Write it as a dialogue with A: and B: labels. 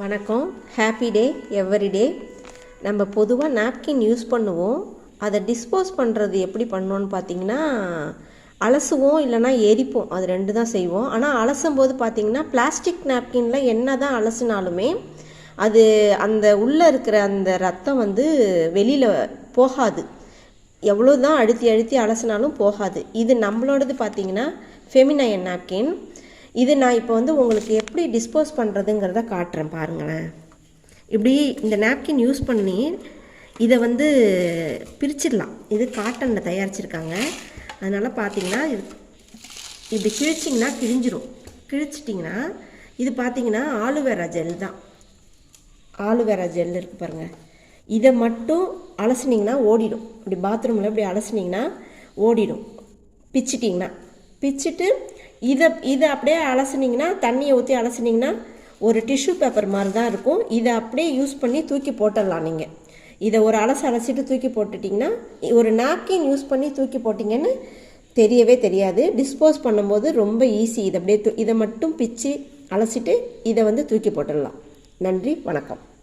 A: வணக்கம். Happy day every day. நம்ம பொதுவாக நாப்கின் யூஸ் பண்ணுவோம். அதை டிஸ்போஸ் பண்ணுறது எப்படி பண்ணோன்னு பார்த்தீங்கன்னா, அலசுவோம் இல்லைனா எரிப்போம். அது ரெண்டு தான் செய்வோம். ஆனால் அலசும்போது பார்த்திங்கன்னா பிளாஸ்டிக் நாப்கினில் என்ன தான் அலசினாலுமே அது அந்த உள்ளே இருக்கிற அந்த ரத்தம் வெளியில் போகாது. எவ்வளோ தான் அழுத்தி அழுத்தி அலசினாலும் போகாது. இது நம்மளோடது பார்த்திங்கன்னா ஃபெமினைன் நாப்கின். இது நான் இப்போ உங்களுக்கு எப்படி டிஸ்போஸ் பண்ணுறதுங்கிறத காட்டுறேன் பாருங்களேன். இப்படி இந்த நாப்கின் யூஸ் பண்ணி இதை பிரிச்சிடலாம். இது காட்டனில் தயாரிச்சிருக்காங்க. அதனால் பார்த்தீங்கன்னா இது இப்படி கிழிச்சிங்கன்னா கிழிஞ்சிரும். கிழிச்சிட்டிங்கன்னா இது பார்த்தீங்கன்னா ஆலுவேரா ஜெல் தான். ஆலுவேரா ஜெல் இருக்குது பாருங்கள். இதை மட்டும் அலசினிங்கன்னா ஓடிடும். இப்படி பாத்ரூமில் இப்படி அலசினிங்கன்னா ஓடிடும். பிச்சிட்டு இதை அப்படியே அலசினிங்கன்னா, தண்ணியை ஊற்றி அலசினிங்கன்னா ஒரு டிஷ்யூ பேப்பர் மாதிரி தான் இருக்கும். இதை அப்படியே யூஸ் பண்ணி தூக்கி போட்டுடலாம். நீங்கள் இதை ஒரு அலசிட்டு தூக்கி போட்டுட்டிங்கன்னா, ஒரு நாப்கின் யூஸ் பண்ணி தூக்கி போட்டிங்கன்னு தெரியவே தெரியாது. டிஸ்போஸ் பண்ணும்போது ரொம்ப ஈஸி. இதை அப்படியே இதை மட்டும் பிச்சு அலசிட்டு இதை தூக்கி போட்டுடலாம். நன்றி, வணக்கம்.